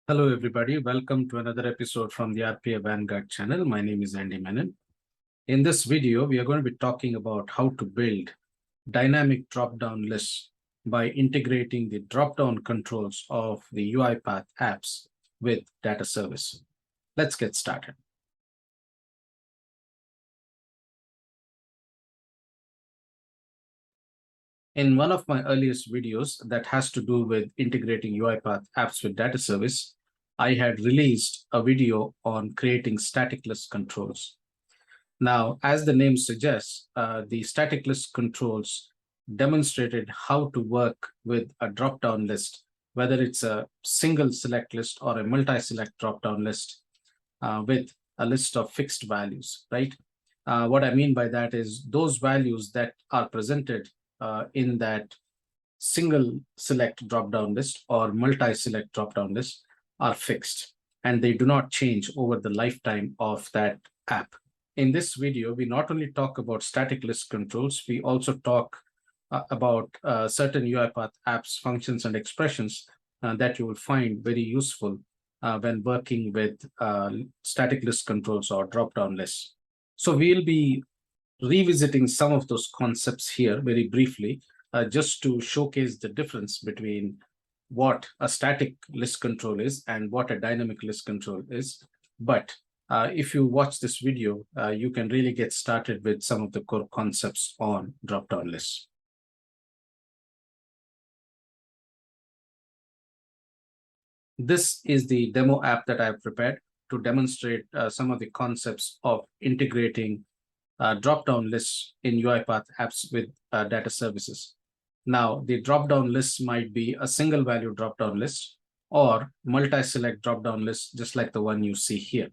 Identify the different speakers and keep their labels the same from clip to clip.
Speaker 1: Hello, everybody. Welcome to another episode from the RPA Vanguard channel. My name is Andy Menon. In this video, we are going to be talking about how to build dynamic drop-down lists by integrating the drop-down controls of the UiPath apps with data service. Let's get started. In one of my earliest videos that has to do with integrating UiPath apps with data service, I had released a video on creating static list controls. Now, as the name suggests, the static list controls demonstrated how to work with a drop-down list, whether it's a single select list or a multi-select drop-down list with a list of fixed values, right? What I mean by that is those values that are presented in that single select drop-down list or multi-select drop-down list are fixed and they do not change over the lifetime of that app. In this video, we not only talk about static list controls, we also talk about certain UiPath apps, functions, and expressions that you will find very useful when working with static list controls or drop-down lists. So we'll be revisiting some of those concepts here very briefly, just to showcase the difference between what a static list control is and what a dynamic list control is. But if you watch this video, you can really get started with some of the core concepts on drop-down lists. This is the demo app that I've prepared to demonstrate some of the concepts of integrating drop-down lists in UiPath apps with data services. Now, the drop-down list might be a single value drop-down list or multi-select drop-down list, just like the one you see here.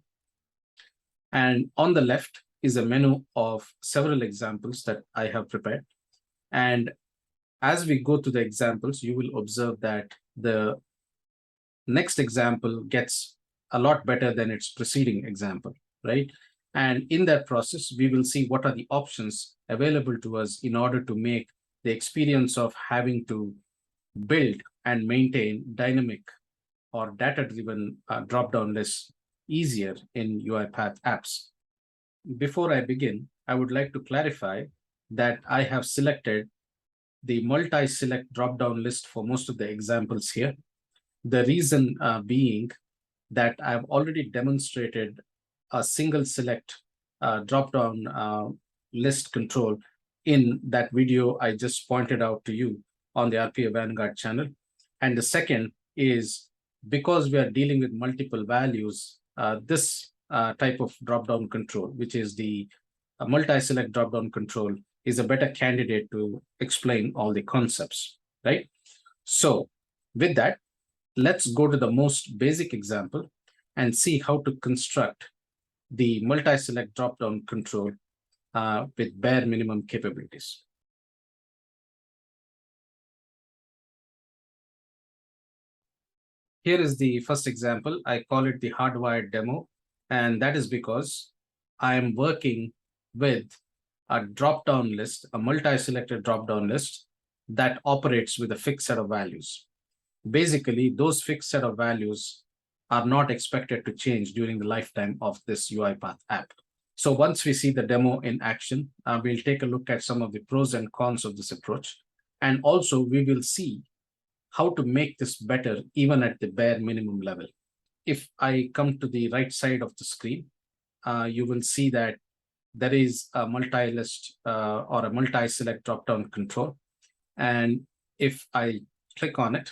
Speaker 1: And on the left is a menu of several examples that I have prepared. And as we go to the examples, you will observe that the next example gets a lot better than its preceding example, right? And in that process, we will see what are the options available to us in order to make the experience of having to build and maintain dynamic or data-driven drop-down lists easier in UiPath apps. Before I begin, I would like to clarify that I have selected the multi-select drop-down list for most of the examples here. The reason being that I've already demonstrated a single select drop-down list control in that video I just pointed out to you on the RPA Vanguard channel. And the second is because we are dealing with multiple values, this type of drop-down control, which is the multi-select drop-down control, is a better candidate to explain all the concepts, right? So with that, let's go to the most basic example and see how to construct the multi-select drop-down control with bare minimum capabilities. Here is the first example. I call it the hardwired demo, and that is because I am working with a drop-down list, a multi-selected drop-down list that operates with a fixed set of values. Basically, those fixed set of values are not expected to change during the lifetime of this UiPath app. So once we see the demo in action, we'll take a look at some of the pros and cons of this approach. And also we will see how to make this better even at the bare minimum level. If I come to the right side of the screen, you will see that there is a multi-list or a multi-select drop-down control. And if I click on it,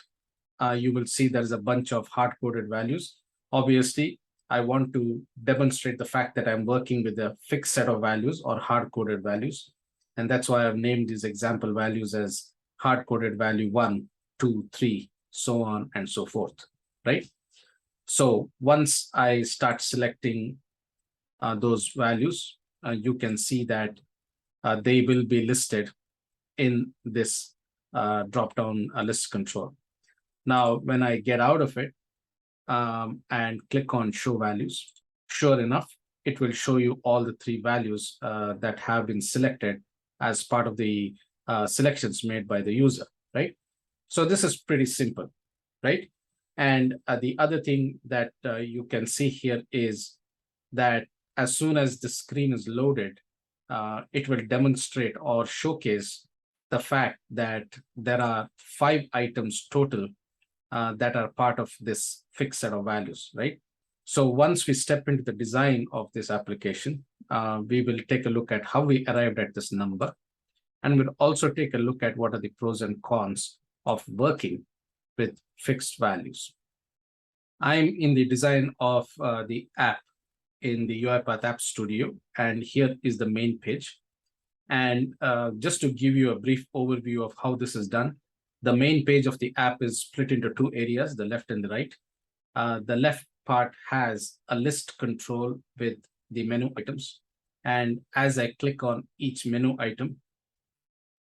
Speaker 1: you will see there's a bunch of hard-coded values. Obviously, I want to demonstrate the fact that I'm working with a fixed set of values or hard-coded values. And that's why I've named these example values as hard-coded value 1, 2, 3, so on and so forth, right? So once I start selecting those values, you can see that they will be listed in this drop-down list control. Now, when I get out of it and click on show values, sure enough, it will show you all the three values that have been selected as part of the selections made by the user, right? So this is pretty simple, right? And the other thing that you can see here is that as soon as the screen is loaded, it will demonstrate or showcase the fact that there are 5 items total that are part of this fixed set of values, right? So once we step into the design of this application, we will take a look at how we arrived at this number. And we'll also take a look at what are the pros and cons of working with fixed values. I'm in the design of the app in the UiPath App Studio, and here is the main page. And just to give you a brief overview of how this is done, the main page of the app is split into 2 areas, the left and the right. The left part has a list control with the menu items. And as I click on each menu item,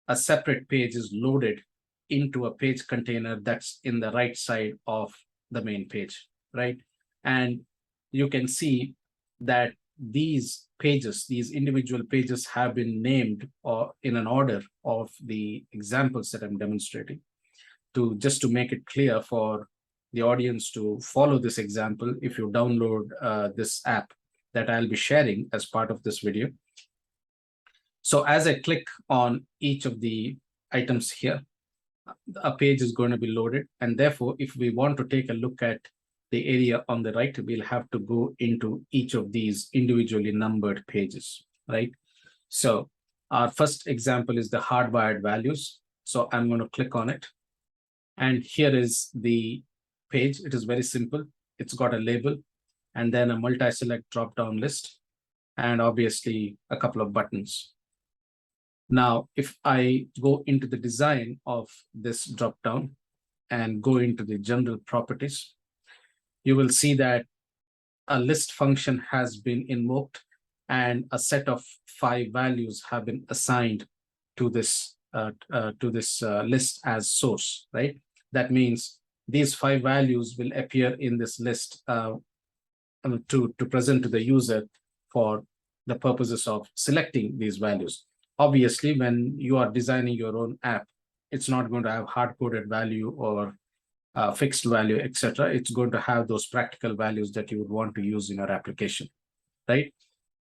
Speaker 1: a separate page is loaded into a page container that's in the right side of the main page, right? And you can see that these pages, these individual pages have been named or in an order of the examples that I'm demonstrating, to just to make it clear for the audience to follow this example. If you download this app that I'll be sharing as part of this video. So as I click on each of the items here, a page is going to be loaded. And therefore, if we want to take a look at the area on the right, we'll have to go into each of these individually numbered pages, right? So our first example is the hardwired values. So I'm going to click on it. And here is the page. It is very simple. It's got a label and then a multi-select drop-down list, and obviously a couple of buttons. Now, if I go into the design of this drop-down and go into the general properties, you will see that a list function has been invoked and a set of 5 values have been assigned to this list as source, right? That means these 5 values will appear in this list to present to the user for the purposes of selecting these values. Obviously, when you are designing your own app, it's not going to have hard-coded value or fixed value, etc. It's going to have those practical values that you would want to use in your application, right?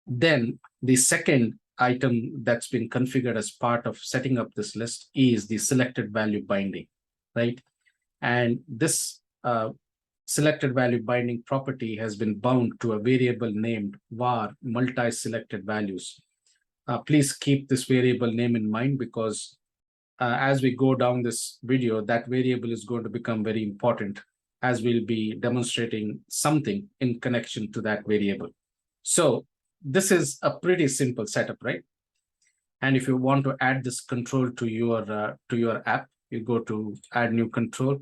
Speaker 1: Then the second item that's been configured as part of setting up this list is the selected value binding, right? And this selected value binding property has been bound to a variable named var multi-selected values. Please keep this variable name in mind, because as we go down this video, that variable is going to become very important as we'll be demonstrating something in connection to that variable. So this is a pretty simple setup, right? And if you want to add this control to your app, you go to add new control,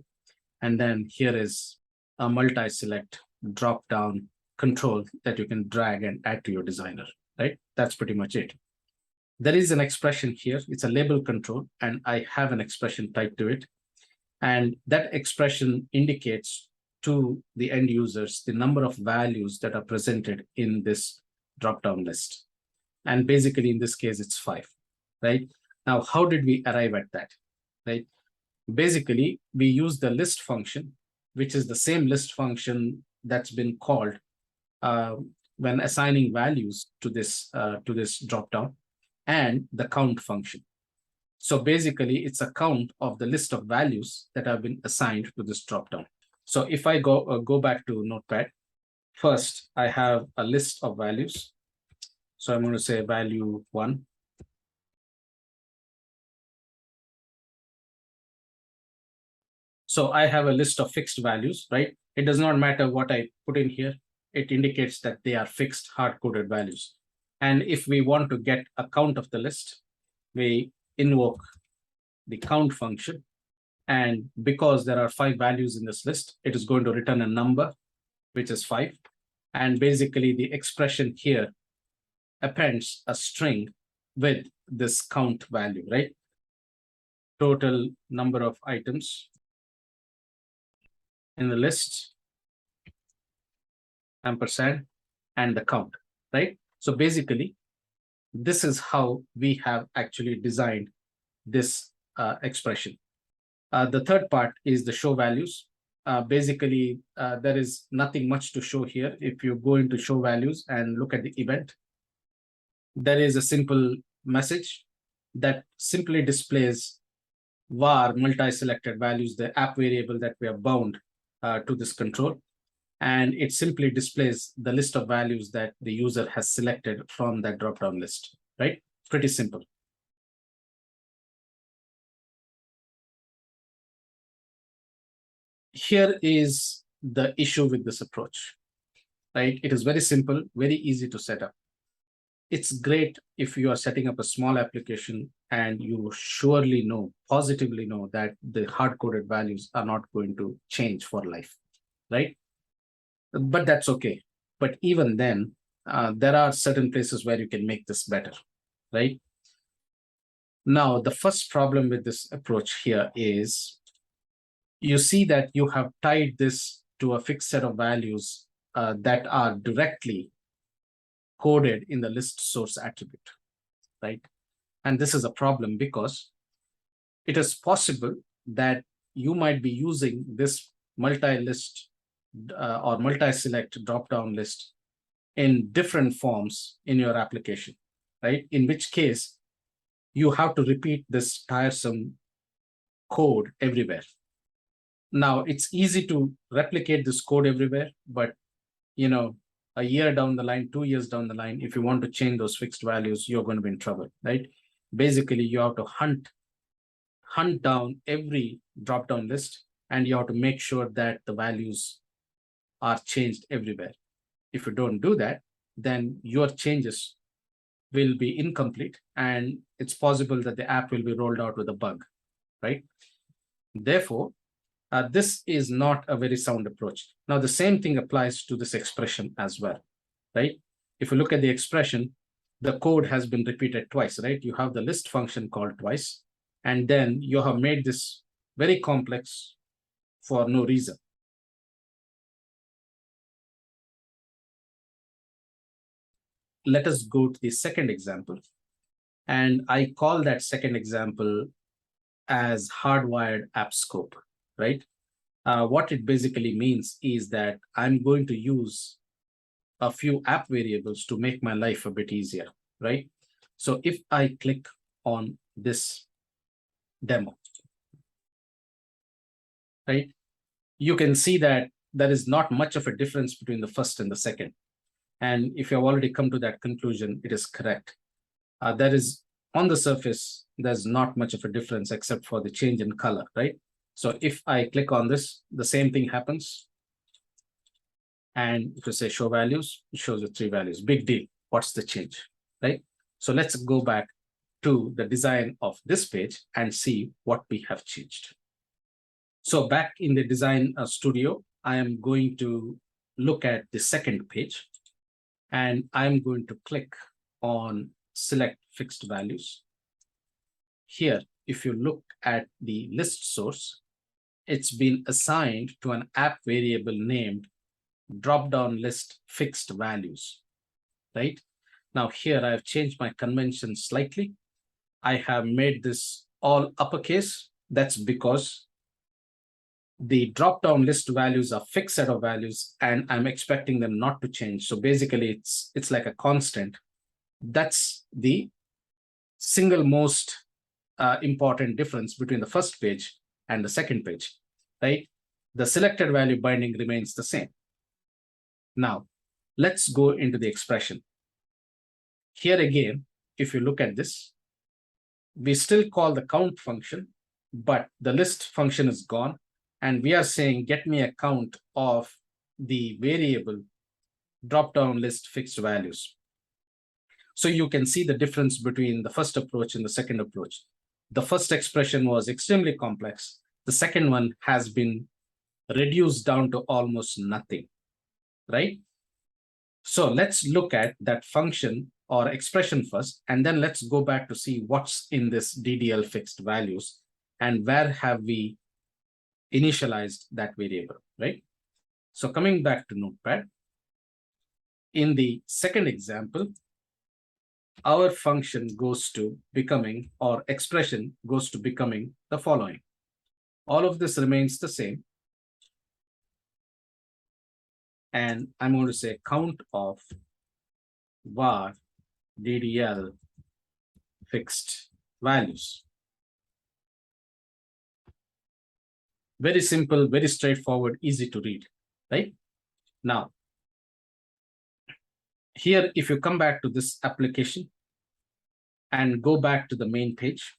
Speaker 1: and then here is a multi-select drop-down control that you can drag and add to your designer, right? That's pretty much it. There is an expression here. It's a label control, and I have an expression typed to it. And that expression indicates to the end users the number of values that are presented in this drop-down list. And basically, in this case, it's 5, right? Now, how did we arrive at that, right? Basically, we use the list function, which is the same list function that's been called when assigning values to this drop-down, and the count function. So basically, it's a count of the list of values that have been assigned to this dropdown. So if I go back to Notepad, first I have a list of values. So I'm going to say value 1. So I have a list of fixed values, right? It does not matter what I put in here. It indicates that they are fixed hard-coded values. And if we want to get a count of the list, we invoke the count function. And because there are 5 values in this list, it is going to return a number, which is 5. And basically, the expression here appends a string with this count value, right? Total number of items in the list, ampersand, and the count, right? So basically, this is how we have actually designed this expression. The third part is the show values. basically, there is nothing much to show here. If you go into show values and look at the event, there is a simple message that simply displays var multi-selected values, the app variable that we are bound to this control. And it simply displays the list of values that the user has selected from that drop-down list, right? Pretty simple. Here is the issue with this approach, right? It is very simple, very easy to set up. It's great if you are setting up a small application and you surely know, positively know that the hard-coded values are not going to change for life, right? But that's okay. But even then, there are certain places where you can make this better, right? Now, the first problem with this approach here is you see that you have tied this to a fixed set of values that are directly coded in the list source attribute, right? And this is a problem because it is possible that you might be using this multi-list or multi-select drop-down list in different forms in your application, right? In which case, you have to repeat this tiresome code everywhere. Now, it's easy to replicate this code everywhere, but a year down the line, 2 years down the line, if you want to change those fixed values, you're going to be in trouble, right? Basically, you have to hunt down every drop-down list, and you have to make sure that the values are changed everywhere. If you don't do that, then your changes will be incomplete, and it's possible that the app will be rolled out with a bug, right? Therefore, this is not a very sound approach. Now, the same thing applies to this expression as well, right? If you look at the expression, the code has been repeated twice, right? You have the list function called twice, and then you have made this very complex for no reason. Let us go to the second example. And I call that second example as hardwired app scope, right? What it basically means is that I'm going to use a few app variables to make my life a bit easier, right? So if I click on this demo, right, you can see that there is not much of a difference between the first and the second. And if you have already come to that conclusion, it is correct. There is, on the surface, there's not much of a difference except for the change in color, right? So if I click on this, the same thing happens. And if you say show values, it shows the 3 values. Big deal. What's the change, right? So let's go back to the design of this page and see what we have changed. So back in the design studio, I am going to look at the second page, and I'm going to click on select fixed values. Here, if you look at the list source, it's been assigned to an app variable named drop-down list fixed values, right? Now here I've changed my convention slightly. I have made this all uppercase. That's because the drop-down list values are fixed set of values, and I'm expecting them not to change. So basically, it's like a constant. That's the single most important difference between the first page and the second page, right? The selected value binding remains the same. Now, let's go into the expression. Here again, if you look at this, we still call the count function, but the list function is gone. And we are saying, get me a count of the variable drop-down list fixed values. So you can see the difference between the first approach and the second approach. The first expression was extremely complex. The second one has been reduced down to almost nothing, right? So let's look at that function or expression first, and then let's go back to see what's in this DDL fixed values and where have we initialized that variable, right? So coming back to Notepad, in the second example, our function goes to becoming, or expression goes to becoming the following. All of this remains the same. and I'm going to say count of var DDL fixed values. Very simple, very straightforward, easy to read, right? Now, here, if you come back to this application and go back to the main page,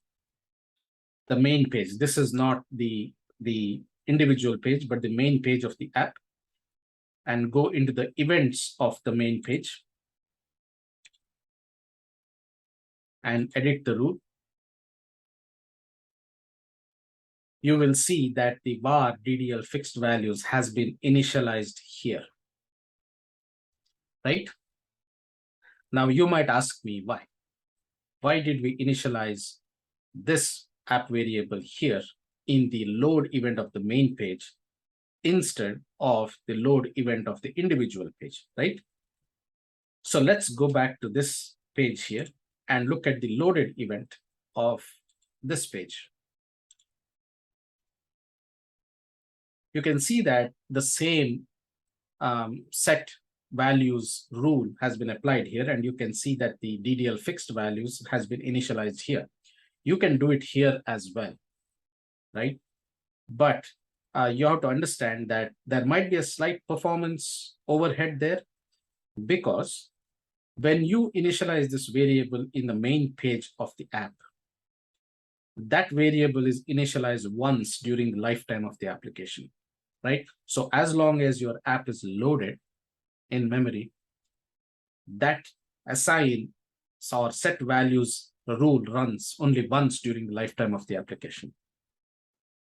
Speaker 1: this is not the individual page, but the main page of the app, and go into the events of the main page and edit the rule, you will see that the var DDL fixed values has been initialized here, right? Now you might ask me why. Why did we initialize this app variable here in the load event of the main page instead of the load event of the individual page, right? So let's go back to this page here and look at the loaded event of this page. You can see that the same set values rule has been applied here, and you can see that the DDL fixed values has been initialized here. You can do it here as well, right? But you have to understand that there might be a slight performance overhead there, because when you initialize this variable in the main page of the app, that variable is initialized once during the lifetime of the application, right? So as long as your app is loaded in memory, that assign or set values rule runs only once during the lifetime of the application.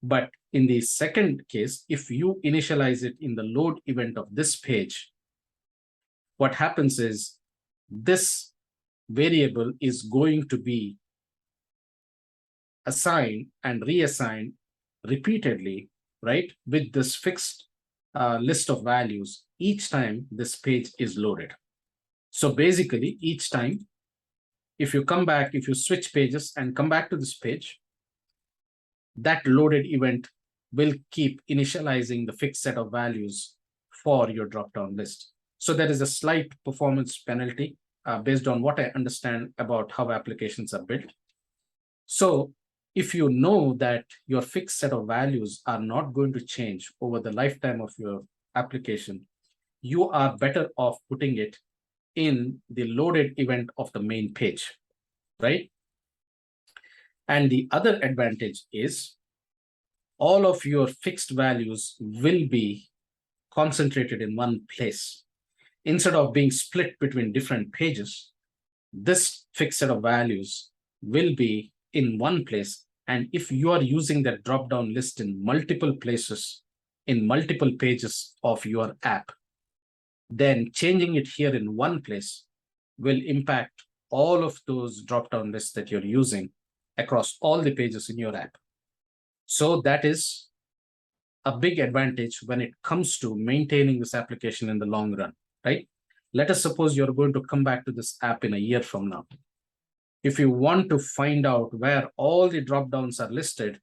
Speaker 1: But in the second case, if you initialize it in the load event of this page, what happens is this variable is going to be assigned and reassigned repeatedly, right, with this fixed list of values each time this page is loaded. So basically, each time, if you come back, if you switch pages and come back to this page, that loaded event will keep initializing the fixed set of values for your drop-down list. So there is a slight performance penalty based on what I understand about how applications are built. So if you know that your fixed set of values are not going to change over the lifetime of your application, you are better off putting it in the loaded event of the main page, right? And the other advantage is all of your fixed values will be concentrated in one place. Instead of being split between different pages, this fixed set of values will be in one place. And if you are using that drop-down list in multiple places, in multiple pages of your app, then changing it here in one place will impact all of those drop-down lists that you're using across all the pages in your app. So that is a big advantage when it comes to maintaining this application in the long run, right? Let us suppose you're going to come back to this app in a year from now. If you want to find out where all the drop-downs are listed,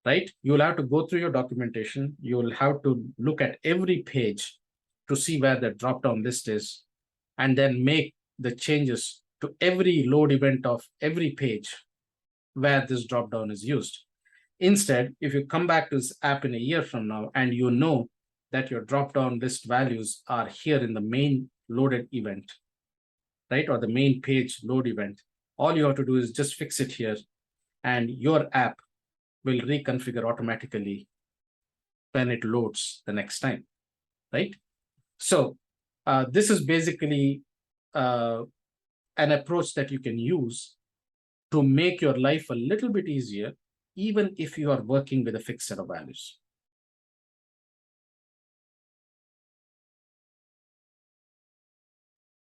Speaker 1: right, you'll have to go through your documentation. You'll have to look at every page to see where the drop-down list is, and then make the changes to every load event of every page where this drop-down is used. Instead, if you come back to this app in a year from now and you know that your drop-down list values are here in the main loaded event, right, or the main page load event, all you have to do is just fix it here, and your app will reconfigure automatically when it loads the next time, right? So this is basically an approach that you can use to make your life a little bit easier, even if you are working with a fixed set of values.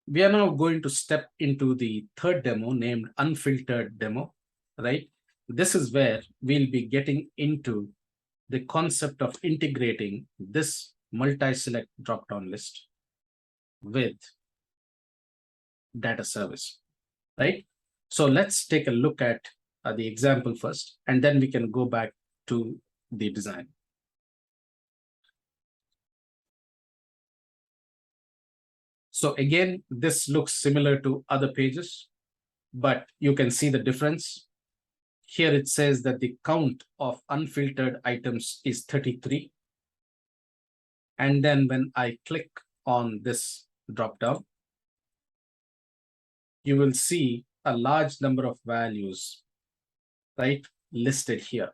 Speaker 1: We are now going to step into the third demo named Unfiltered Demo, right? This is where we'll be getting into the concept of integrating this multi-select drop-down list with data service, right? So let's take a look at the example first, and then we can go back to the design. So again, this looks similar to other pages, but you can see the difference. Here it says that the count of unfiltered items is 33. And then when I click on this dropdown, you will see a large number of values, right, listed here.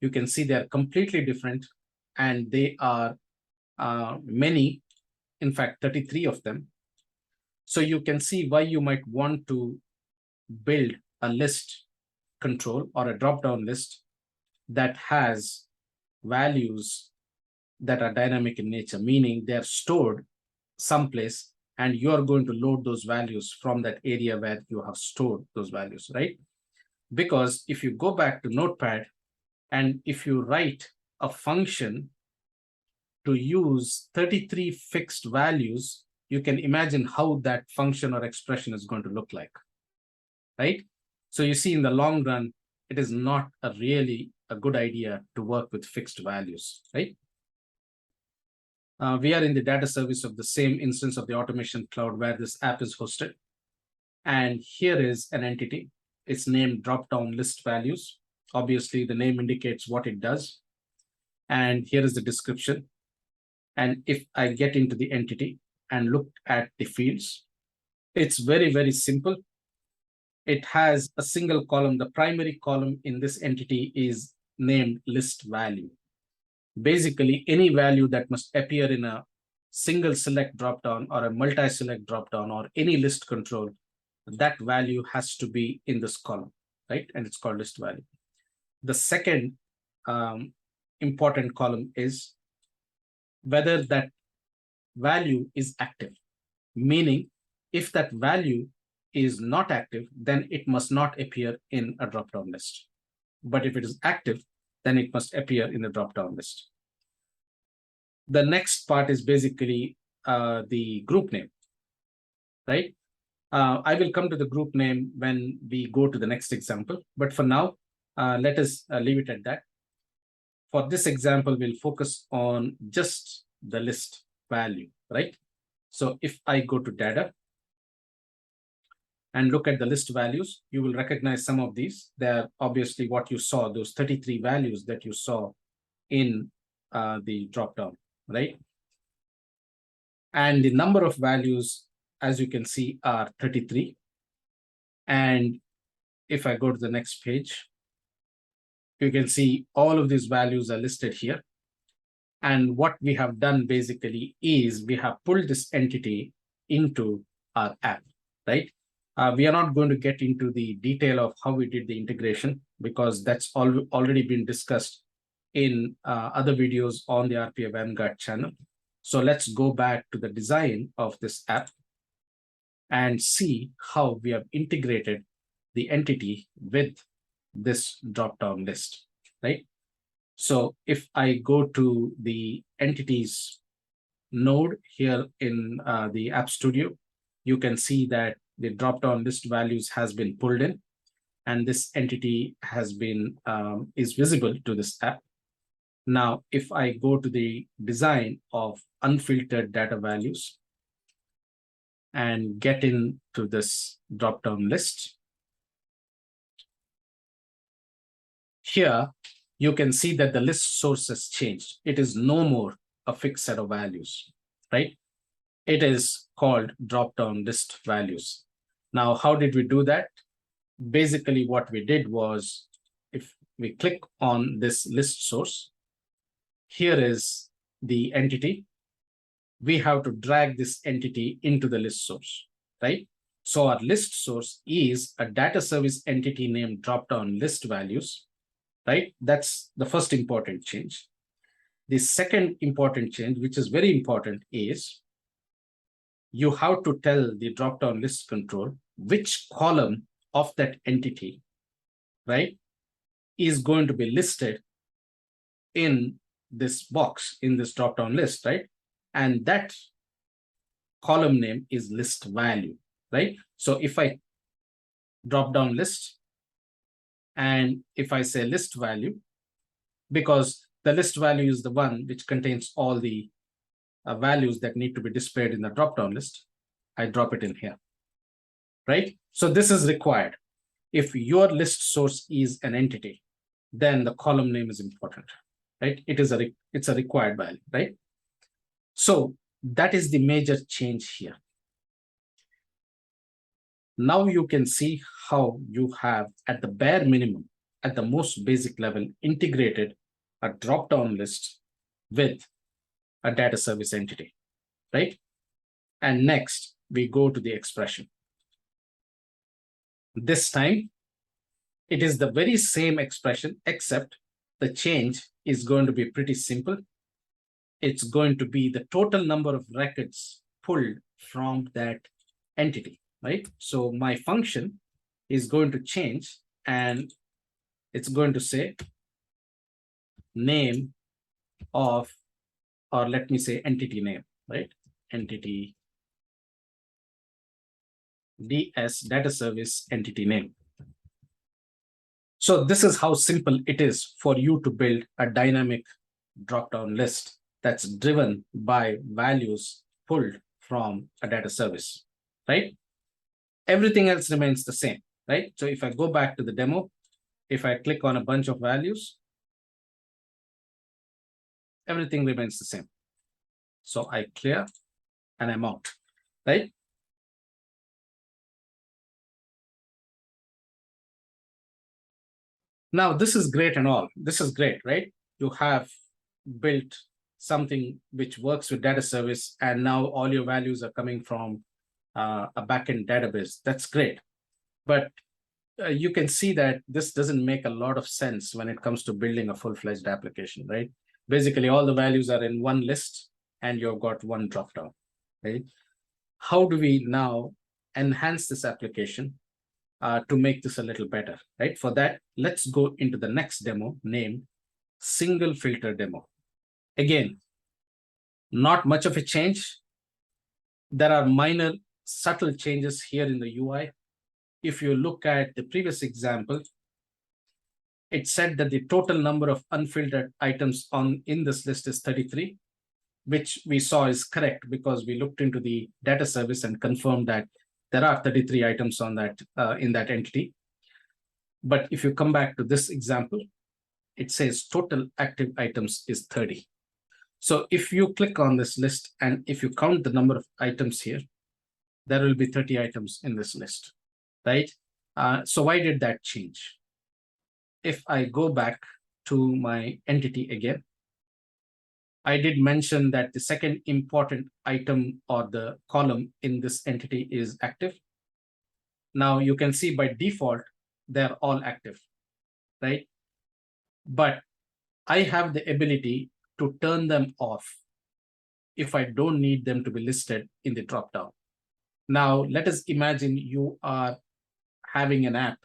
Speaker 1: You can see they are completely different, and they are many, in fact, 33 of them. So you can see why you might want to build a list control or a drop-down list that has values that are dynamic in nature, meaning they're stored someplace and you are going to load those values from that area where you have stored those values, right? Because if you go back to Notepad and if you write a function to use 33 fixed values, you can imagine how that function or expression is going to look like, right? So you see, in the long run, it is not really a good idea to work with fixed values, right? We are in the data service of the same instance of the automation cloud where this app is hosted. And here is an entity. It's named Dropdown List Values. Obviously, the name indicates what it does. And here is the description. And if I get into the entity and look at the fields, it's very, very simple. It has a single column. The primary column in this entity is named list value. Basically, any value that must appear in a single select dropdown or a multi-select dropdown or any list control, that value has to be in this column, right? And it's called list value. The second important column is whether that value is active, meaning if that value is not active, then it must not appear in a drop-down list. But if it is active, then it must appear in the drop-down list. The next part is basically the group name, right? I will come to the group name when we go to the next example. But for now, let us leave it at that. For this example, we'll focus on just the list value, right? So if I go to data and look at the list values, you will recognize some of these. They're obviously what you saw, those 33 values that you saw in the dropdown, right? And the number of values, as you can see, are 33. And if I go to the next page, you can see all of these values are listed here. And what we have done basically is we have pulled this entity into our app, right? We are not going to get into the detail of how we did the integration because that's already been discussed in other videos on the RPA Vanguard channel. So let's go back to the design of this app and see how we have integrated the entity with this drop-down list, right? So if I go to the entities node here in the App Studio, you can see that the drop-down list values has been pulled in, and this entity has been is visible to this app. Now, if I go to the design of unfiltered data values and get into this drop-down list, here you can see that the list source has changed. It is no more a fixed set of values, right? It is called drop-down list values. Now, how did we do that? Basically, what we did was, if we click on this list source, here is the entity. We have to drag this entity into the list source, right? So our list source is a data service entity named drop-down list values, right? That's the first important change. The second important change, which is very important, is you have to tell the drop-down list control which column of that entity, right, is going to be listed in this box, in this drop-down list, right? And that column name is list value, right? So if I drop down list and if I say list value, because the list value is the one which contains all the values that need to be displayed in the drop-down list. I drop it in here, right? So this is required. If your list source is an entity, then the column name is important, right? It's a required value, right? So that is the major change here. Now you can see how you have, at the bare minimum, at the most basic level, integrated a drop-down list with a data service entity, right? And next, we go to the expression. This time, it is the very same expression, except the change is going to be pretty simple. It's going to be the total number of records pulled from that entity, right? So my function is going to change, and it's going to say name of, or let me say entity name, right? Entity DS data service entity name. So this is how simple it is for you to build a dynamic drop-down list that's driven by values pulled from a data service, right? Everything else remains the same, right? So if I go back to the demo, if I click on a bunch of values, everything remains the same. So I clear and I'm out, right? Now, this is great and all. This is great, right? You have built something which works with data service, and now all your values are coming from a backend database. That's great. But you can see that this doesn't make a lot of sense when it comes to building a full-fledged application, right? Basically, all the values are in one list, and you've got one dropdown, right? How do we now enhance this application to make this a little better, right? For that, let's go into the next demo named single filter demo. Again, not much of a change. There are minor subtle changes here in the UI. If you look at the previous example, it said that the total number of unfiltered items in this list is 33, which we saw is correct because we looked into the data service and confirmed that there are 33 items on that in that entity. But if you come back to this example, it says total active items is 30. So if you click on this list and if you count the number of items here, there will be 30 items in this list, right? So why did that change? If I go back to my entity again, I did mention that the second important item or the column in this entity is active. Now you can see by default, they're all active, right? But I have the ability to turn them off if I don't need them to be listed in the dropdown. Now, let us imagine you are having an app,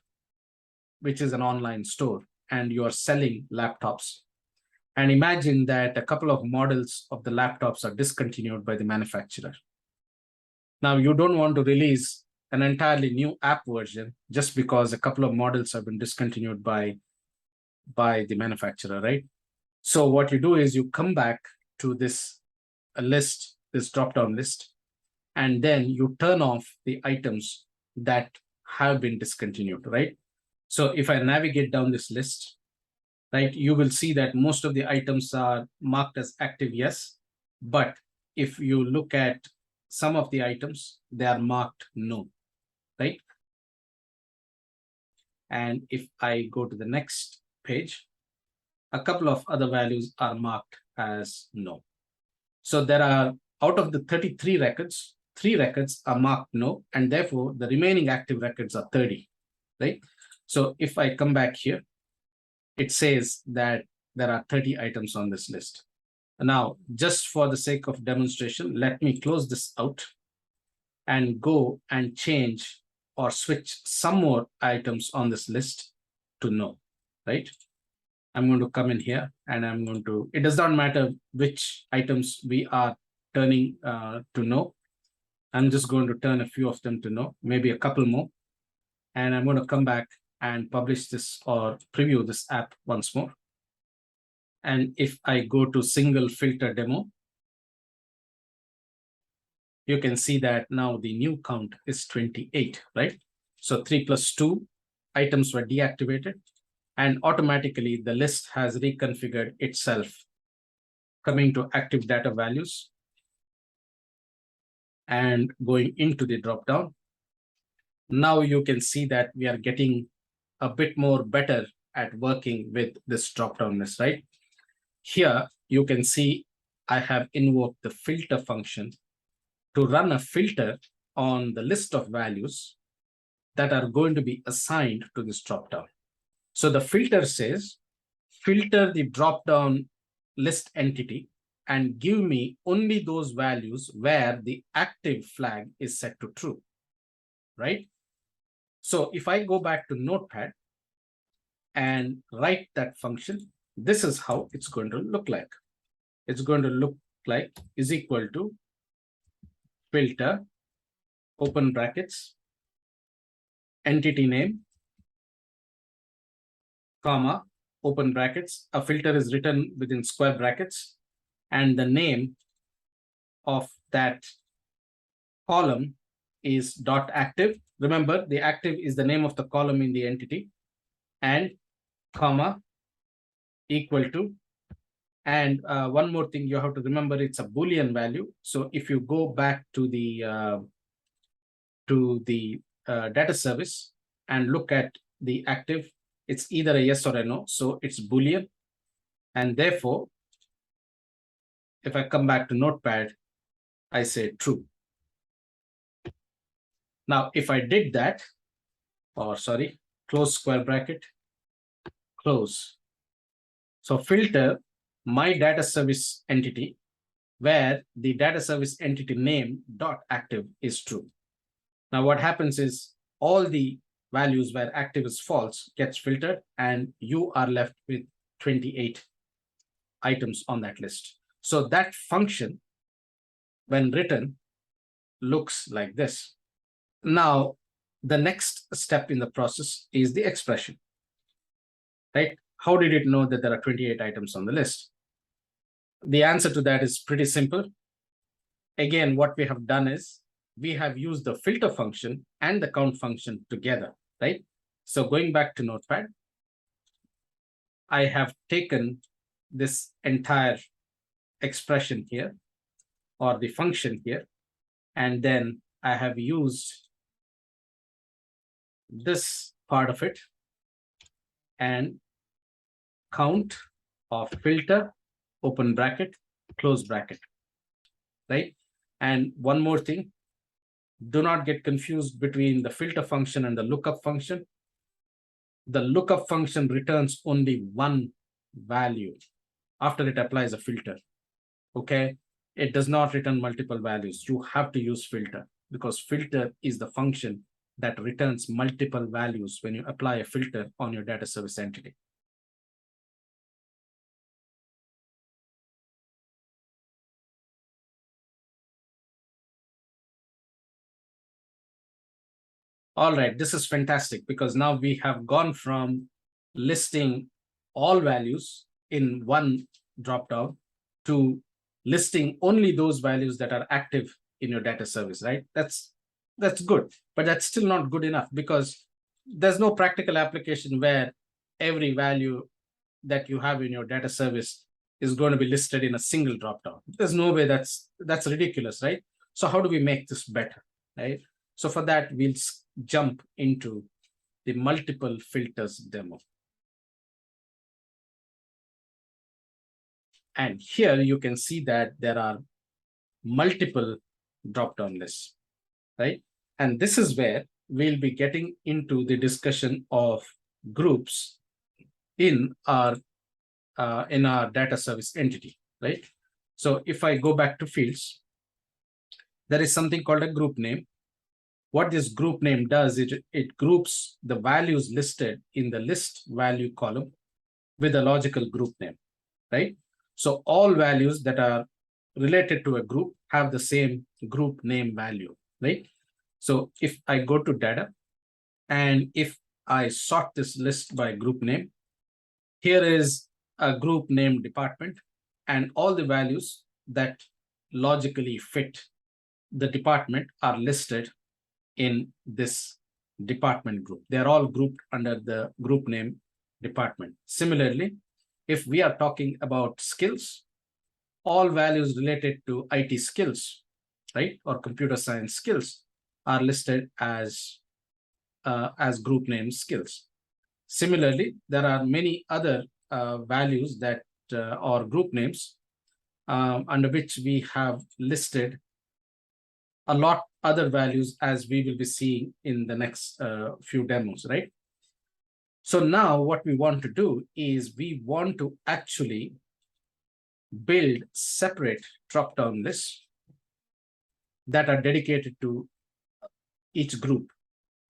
Speaker 1: which is an online store, and you are selling laptops. And imagine that a couple of models of the laptops are discontinued by the manufacturer. Now, you don't want to release an entirely new app version just because a couple of models have been discontinued by the manufacturer, right? So what you do is you come back to this list, this drop-down list, and then you turn off the items that have been discontinued, right? So if I navigate down this list, right, you will see that most of the items are marked as active, yes. But if you look at some of the items, they are marked no, right? And if I go to the next page, a couple of other values are marked as no. So there are, out of the 33 records, 3 records are marked no, and therefore the remaining active records are 30, right? So if I come back here, it says that there are 30 items on this list. Now, just for the sake of demonstration, let me close this out and go and change or switch some more items on this list to no, right? I'm going to come in here and I'm going to, it does not matter which items we are turning to no. I'm just going to turn a few of them to no, maybe a couple more. And I'm going to come back and publish this or preview this app once more. And if I go to single filter demo, you can see that now the new count is 28, right? So 3 plus 2 items were deactivated, and automatically the list has reconfigured itself. Coming to active data values and going into the dropdown, now you can see that we are getting a bit more better at working with this dropdown list, right? Here you can see I have invoked the filter function to run a filter on the list of values that are going to be assigned to this dropdown. So the filter says, filter the dropdown list entity and give me only those values where the active flag is set to true, right? So if I go back to Notepad and write that function, this is how it's going to look like. It's going to look like is equal to filter, open brackets, entity name, comma, open brackets. A filter is written within square brackets, and the name of that column is dot active. Remember, the active is the name of the column in the entity, and comma equal to. And one more thing you have to remember, it's a Boolean value. So if you go back to the data service and look at the active, it's either a yes or a no. So it's Boolean. And therefore, if I come back to Notepad, I say true. Now, if I did that, or sorry, close square bracket, close. So filter my data service entity where the data service entity name dot active is true. Now what happens is all the values where active is false gets filtered, and you are left with 28 items on that list. So that function, when written, looks like this. Now, the next step in the process is the expression, right? How did it know that there are 28 items on the list? The answer to that is pretty simple. Again, what we have done is we have used the filter function and the count function together, right? So going back to Notepad, I have taken this entire expression here, or the function here, and then I have used this part of it and count of filter, open bracket, close bracket, right? And one more thing, do not get confused between the filter function and the lookup function. The lookup function returns only one value after it applies a filter, okay? It does not return multiple values. You have to use filter, because filter is the function that returns multiple values when you apply a filter on your data service entity. All right, this is fantastic, because now we have gone from listing all values in one dropdown to listing only those values that are active in your data service, right? That's good, but that's still not good enough, because there's no practical application where every value that you have in your data service is going to be listed in a single dropdown. There's no way. That's ridiculous, right? So how do we make this better, right? So for that, we'll jump into the multiple filters demo. And here you can see that there are multiple drop-down lists, right? And this is where we'll be getting into the discussion of groups in our data service entity, right? So if I go back to fields, there is something called a group name. What this group name does is it groups the values listed in the list value column with a logical group name, right? So all values that are related to a group have the same group name value, right? So if I go to data and if I sort this list by group name, here is a group name department and all the values that logically fit the department are listed in this department group. They are all grouped under the group name department. Similarly, if we are talking about skills, all values related to IT skills, right, or computer science skills are listed as group name skills. Similarly, there are many other values that or group names under which we have listed a lot other values, as we will be seeing in the next few demos, right? So now what we want to do is we want to actually build separate drop-down lists that are dedicated to each group.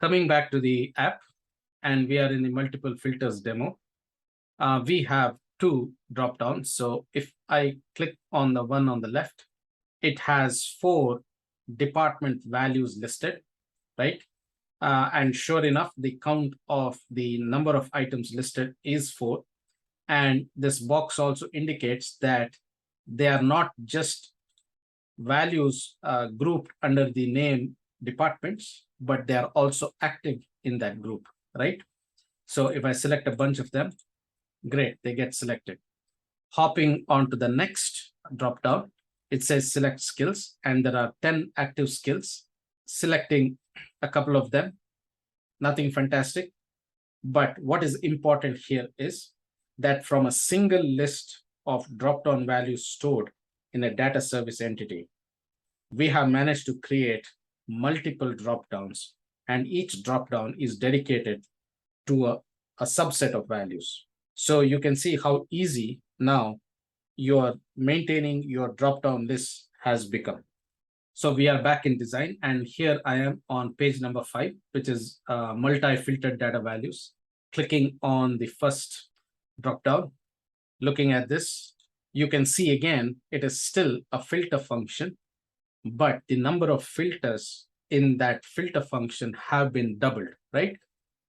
Speaker 1: Coming back to the app, and we are in the multiple filters demo, we have 2 drop-downs. So if I click on the one on the left, it has 4 department values listed, right? And sure enough, the count of the number of items listed is 4. And this box also indicates that they are not just values grouped under the name departments, but they are also active in that group, right? So if I select a bunch of them, great, they get selected. Hopping on to the next drop-down, it says select skills, and there are 10 active skills. Selecting a couple of them, nothing fantastic. But what is important here is that from a single list of drop-down values stored in a data service entity, we have managed to create multiple drop-downs, and each drop-down is dedicated to a subset of values. So you can see how easy now your maintaining your drop-down list has become. So we are back in design, and here I am on page number 5, which is multi-filtered data values. Clicking on the first drop-down, looking at this, you can see again, it is still a filter function, but the number of filters in that filter function have been doubled, right?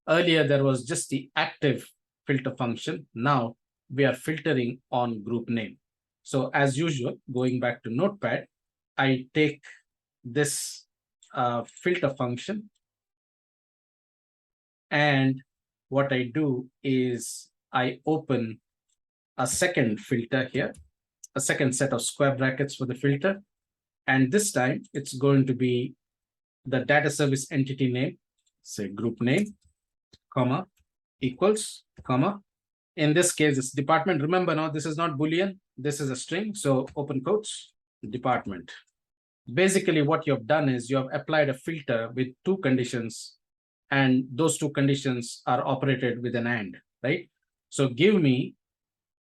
Speaker 1: Earlier, there was just the active filter function. Now we are filtering on group name. So as usual, going back to Notepad, I take this filter function, and what I do is I open a second filter here, a second set of square brackets for the filter. And this time it's going to be the data service entity name, say group name, comma, equals, comma. In this case, it's department. Remember now, this is not Boolean, this is a string. So open quotes, department. Basically, what you have done is you have applied a filter with 2 conditions, and those 2 conditions are operated with an AND, right? So give me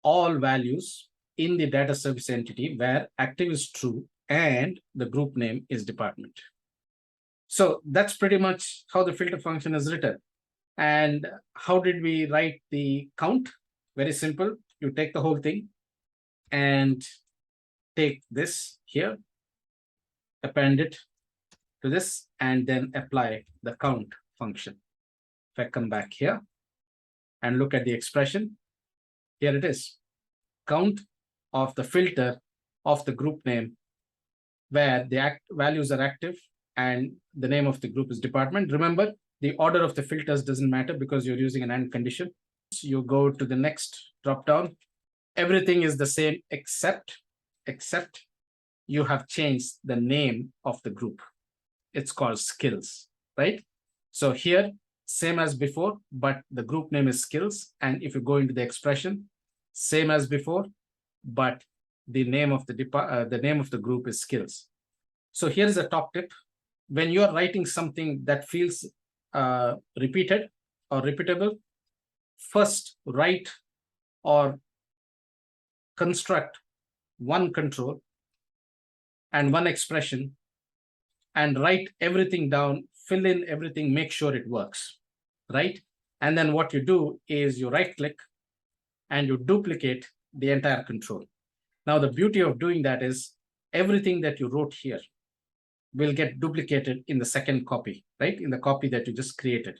Speaker 1: all values in the data service entity where active is true and the group name is department. So that's pretty much how the filter function is written. And how did we write the count? Very simple. You take the whole thing and take this here, append it to this, and then apply the count function. If I come back here and look at the expression, here it is. Count of the filter of the group name where the values are active and the name of the group is department. Remember, the order of the filters doesn't matter because you're using an AND condition. You go to the next drop-down. Everything is the same except you have changed the name of the group. It's called skills, right? So here, same as before, but the group name is skills. And if you go into the expression, same as before, but the name of the group is skills. So here's a top tip. When you're writing something that feels repeated or repeatable, first write or construct one control and one expression and write everything down, fill in everything, make sure it works, right? And then what you do is you right click and you duplicate the entire control. Now, the beauty of doing that is everything that you wrote here will get duplicated in the second copy, right? In the copy that you just created.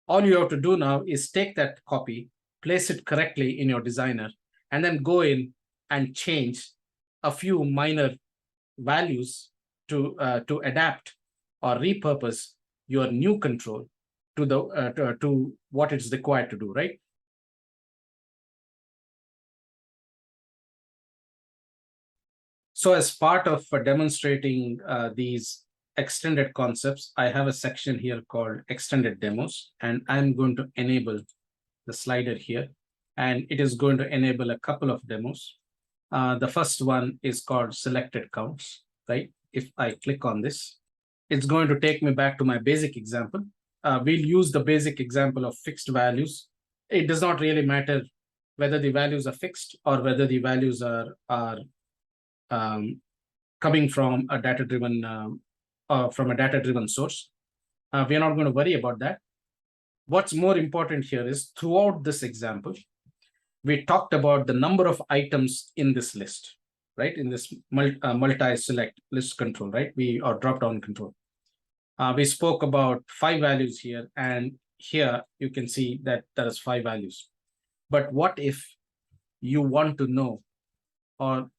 Speaker 1: All you have to do now is take that copy, place it correctly in your designer, and then go in and change a few minor values to adapt or repurpose your new control to the to what it's required to do, right? So as part of demonstrating these extended concepts, I have a section here called extended demos, and I'm going to enable the slider here, and it is going to enable a couple of demos. The first one is called selected counts, right? If I click on this, it's going to take me back to my basic example. We'll use the basic example of fixed values. It does not really matter whether the values are fixed or whether the values are coming from a data-driven source. We are not going to worry about that. What's more important here is throughout this example, we talked about the number of items in this list, right? In this multi-select list control, right? Or drop-down control. We spoke about 5 values here, and here you can see that there is 5 values. But what if you want to know, or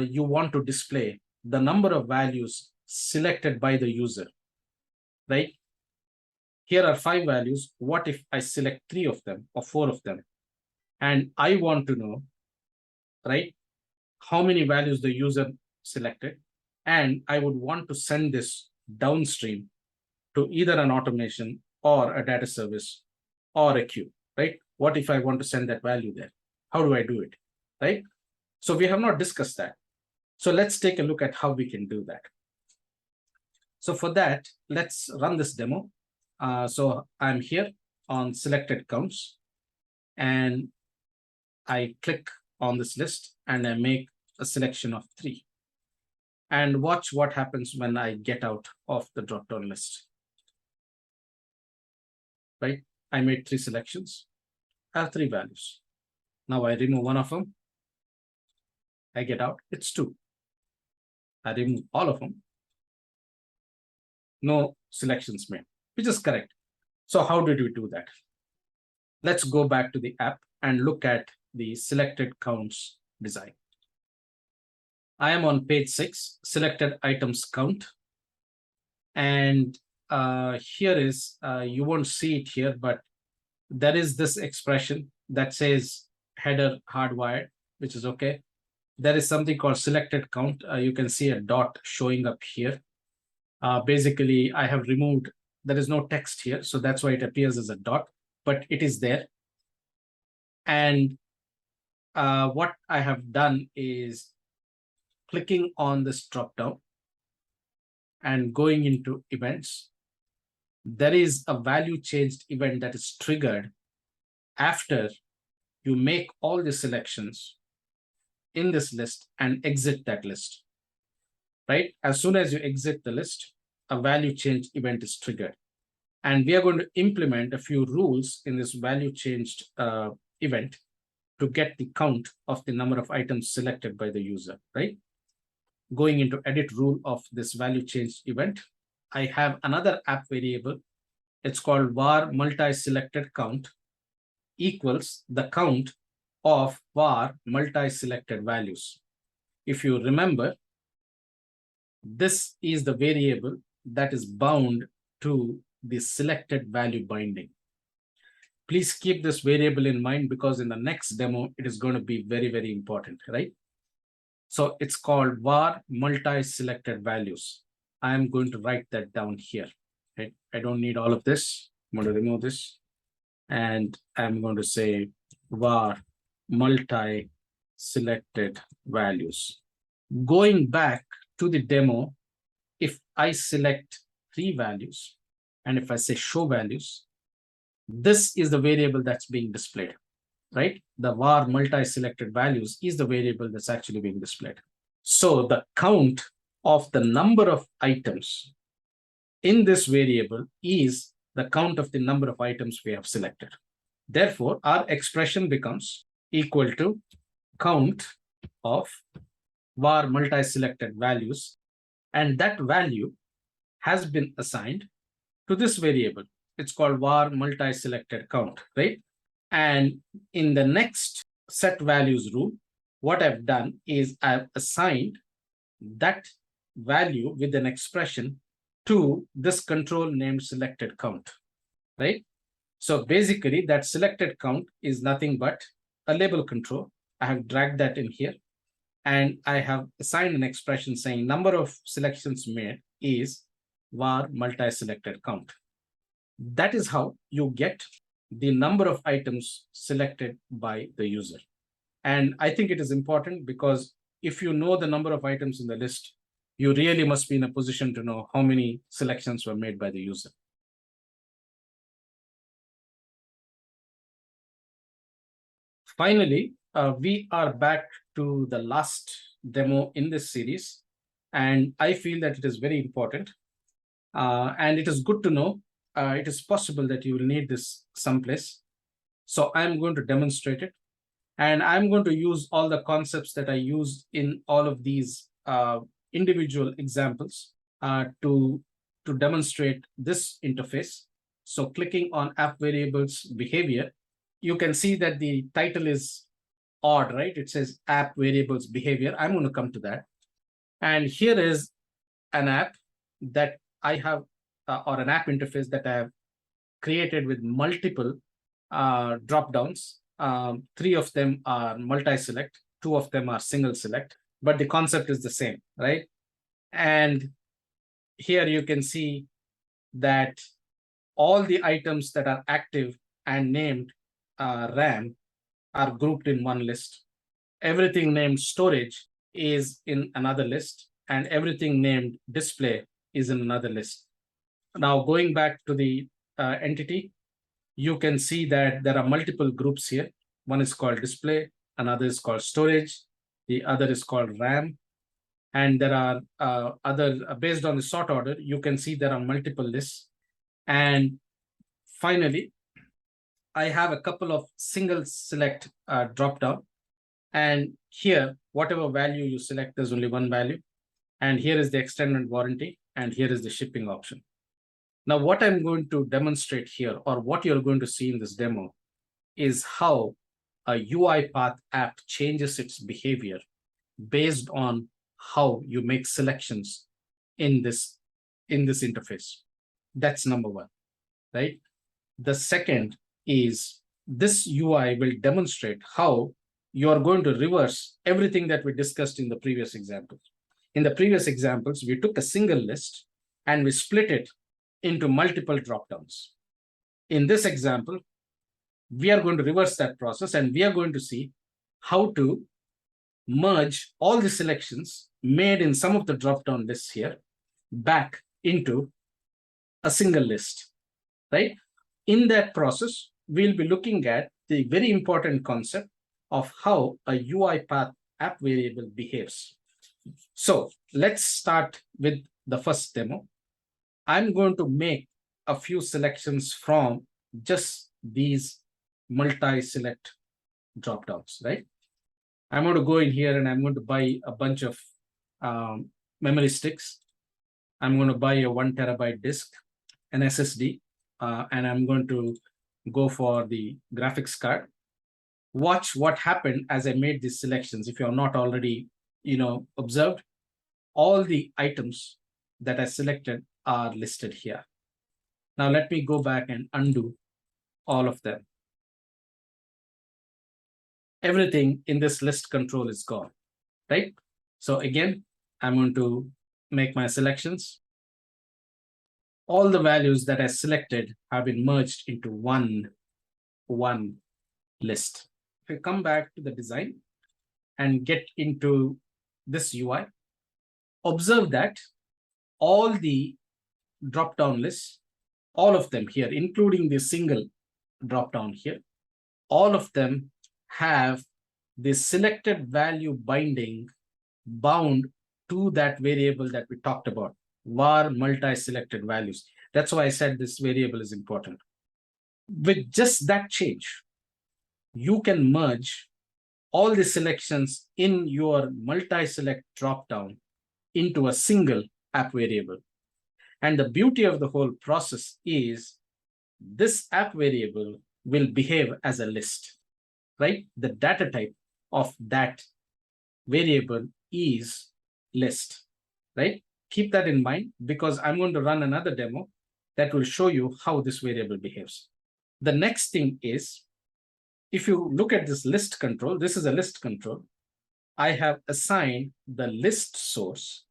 Speaker 1: you want to display the number of values selected by the user, right? Here are 5 values. What if I select 3 of them or 4 of them? And I want to know, right, how many values the user selected. And I would want to send this downstream to either an automation or a data service or a queue, right? What if I want to send that value there? How do I do it, right? So we have not discussed that. So let's take a look at how we can do that. So for that, let's run this demo. So I'm here on selected counts, and I click on this list and I make a selection of 3. And watch what happens when I get out of the drop-down list. Right? I made 3 selections. I have 3 values. Now I remove one of them. I get out, it's 2. I remove all of them. No selections made, which is correct. So how did we do that? Let's go back to the app and look at the selected counts design. I am on page 6, selected items count. And here is, you won't see it here, but there is this expression that says header hardwired, which is okay. There is something called selected count. You can see a dot showing up here. Basically, I have removed, there is no text here, so that's why it appears as a dot, but it is there. And what I have done is clicking on this drop-down and going into events. There is a value changed event that is triggered after you make all the selections in this list and exit that list, right? As soon as you exit the list, a value change event is triggered. And we are going to implement a few rules in this value changed event to get the count of the number of items selected by the user, right? Going into edit rule of this value changed event, I have another app variable. It's called var multi-selected count equals the count of var multi-selected values. If you remember, this is the variable that is bound to the selected value binding. Please keep this variable in mind because in the next demo, it is going to be very, very important, right? So it's called var multi-selected values. I'm going to write that down here. Right? I don't need all of this. I'm going to remove this. And I'm going to say var multi-selected values. Going back to the demo, if I select 3 values, and if I say show values, this is the variable that's being displayed, right? The var multi-selected values is the variable that's actually being displayed. So the count of the number of items in this variable is the count of the number of items we have selected. Therefore, our expression becomes equal to count of var multi-selected values, and that value has been assigned to this variable. It's called var multi-selected count, right? And in the next set values rule, what I've done is I've assigned that value with an expression to this control named selected count, right? So basically that selected count is nothing but a label control. I have dragged that in here and I have assigned an expression saying number of selections made is var multi-selected count. That is how you get the number of items selected by the user. And I think it is important because if you know the number of items in the list, you really must be in a position to know how many selections were made by the user. Finally, we are back to the last demo in this series, and I feel that it is very important. And it is good to know it is possible that you will need this someplace. So I'm going to demonstrate it. And I'm going to use all the concepts that I used in all of these individual examples to demonstrate this interface. So clicking on app variables behavior, you can see that the title is odd, right? It says app variables behavior. I'm going to come to that. And here is an app that I have, or an app interface that I have created with multiple drop-downs. 3 of them are multi-select, 2 of them are single select, but the concept is the same, right? And here you can see that all the items that are active and named RAM are grouped in one list. Everything named storage is in another list, and everything named display is in another list. Now, going back to the entity, you can see that there are multiple groups here. One is called display, another is called storage, the other is called RAM. And there are based on the sort order, you can see there are multiple lists. And finally, I have a couple of single select drop-down. And here, whatever value you select, there's only one value. And here is the extended warranty, and here is the shipping option. Now, what I'm going to demonstrate here, or what you're going to see in this demo, is how a UiPath app changes its behavior based on how you make selections in this interface. That's number one, right? The second is this UI will demonstrate how you are going to reverse everything that we discussed in the previous examples. In the previous examples, we took a single list and we split it into multiple dropdowns. In this example, we are going to reverse that process and we are going to see how to merge all the selections made in some of the dropdown lists here back into a single list, right? In that process, we'll be looking at the very important concept of how a UiPath app variable behaves. So let's start with the first demo. I'm going to make a few selections from just these multi-select dropdowns, right? I'm going to go in here and I'm going to buy a bunch of memory sticks. I'm going to buy a 1 terabyte disk, an SSD, and I'm going to go for the graphics card. Watch what happened as I made these selections. If you're not already, observed, all the items that I selected are listed here. Now let me go back and undo all of them. Everything in this list control is gone, right? So again, I'm going to make my selections. All the values that I selected have been merged into one list. If we come back to the design and get into this UI, observe that all the drop-down lists, all of them here, including the single drop-down here, all of them have the selected value binding bound to that variable that we talked about, var multi-selected values. That's why I said this variable is important. With just that change, you can merge all the selections in your multi-select dropdown into a single app variable. And the beauty of the whole process is this app variable will behave as a list, right? The data type of that variable is list. right? Keep that in mind because I'm going to run another demo that will show you how this variable behaves. The next thing is, if you look at this list control, this is a list control. I have assigned the list source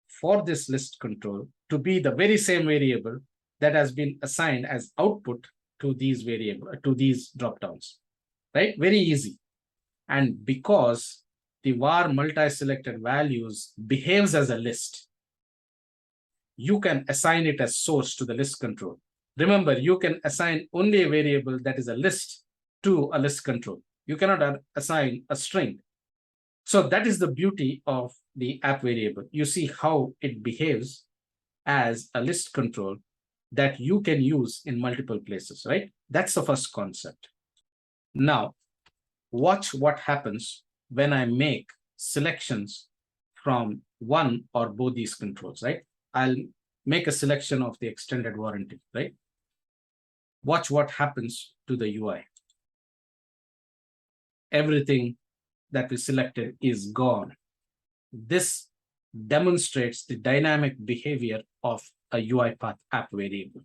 Speaker 1: for this list control to be the very same variable that has been assigned as output to these dropdowns, right? Very easy. And because the var multi-selected values behaves as a list, you can assign it as source to the list control. Remember, you can assign only a variable that is a list to a list control. You cannot assign a string. So that is the beauty of the app variable. You see how it behaves as a list control that you can use in multiple places, right? That's the first concept. Now, watch what happens when I make selections from one or both these controls, right? I'll make a selection of the extended warranty, right? Watch what happens to the UI. Everything that we selected is gone. This demonstrates the dynamic behavior of a UiPath app variable.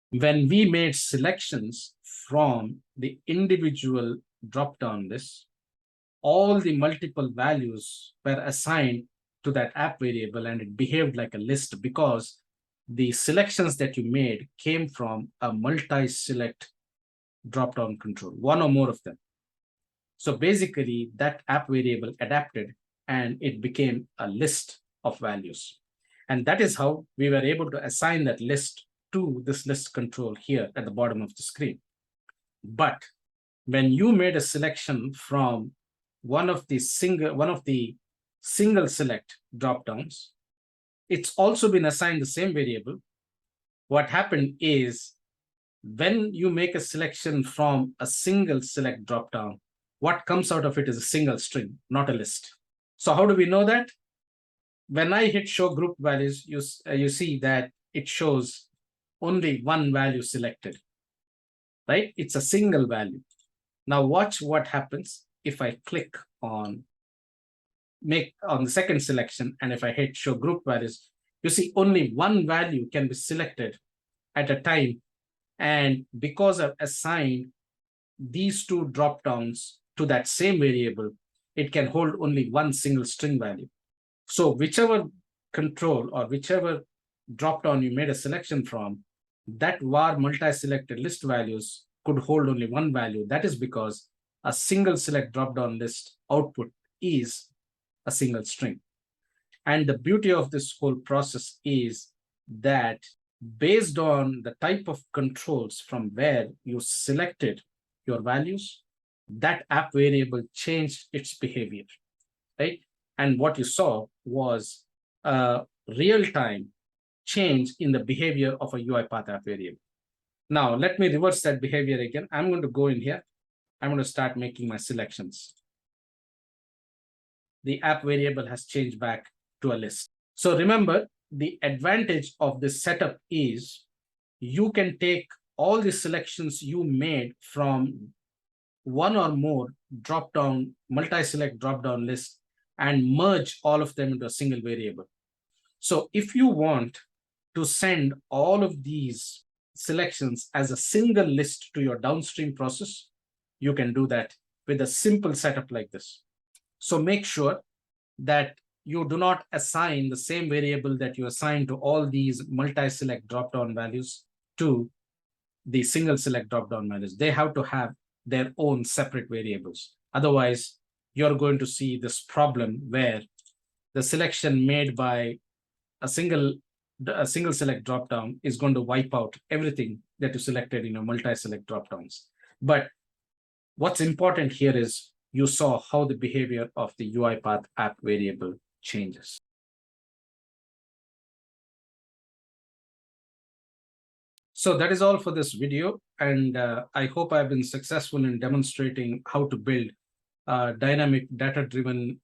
Speaker 1: When we made selections from the individual drop-down list, all the multiple values were assigned to that app variable and it behaved like a list because the selections that you made came from a multi-select drop-down control, one or more of them. So basically that app variable adapted and it became a list of values. And that is how we were able to assign that list to this list control here at the bottom of the screen. But when you made a selection from one of the single select dropdowns, it's also been assigned the same variable. What happened is when you make a selection from a single select dropdown, what comes out of it is a single string, not a list. So how do we know that? When I hit show group values, you see that it shows only one value selected, right? It's a single value. Now watch what happens if I click on the second selection, and if I hit show group values, you see only one value can be selected at a time. And because I've assigned these two dropdowns to that same variable, it can hold only one single string value. So whichever control or whichever dropdown you made a selection from, that var multi-selected list values could hold only one value. That is because a single select dropdown list output is a single string. And the beauty of this whole process is that based on the type of controls from where you selected your values, that app variable changed its behavior, right? And what you saw was a real-time change in the behavior of a UiPath app variable. Now, let me reverse that behavior again. I'm going to go in here. I'm going to start making my selections. The app variable has changed back to a list. So remember, the advantage of this setup is you can take all the selections you made from one or more multi-select drop-down list and merge all of them into a single variable. So if you want to send all of these selections as a single list to your downstream process, you can do that with a simple setup like this. So make sure that you do not assign the same variable that you assign to all these multi-select drop-down values to the single select drop-down values. They have to have their own separate variables. Otherwise, you're going to see this problem where the selection made by a single select dropdown is going to wipe out everything that you selected in your multi-select dropdowns. But what's important here is you saw how the behavior of the UiPath app variable changes. So that is all for this video, and I hope I've been successful in demonstrating how to build dynamic data-driven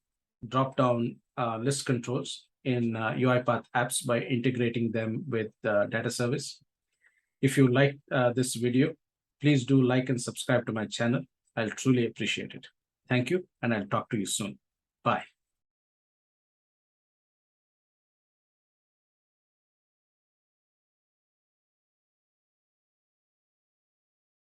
Speaker 1: drop-down list controls in UiPath apps by integrating them with data service. If you like this video, please do like and subscribe to my channel. I'll truly appreciate it. Thank you, and I'll talk to you soon. Bye.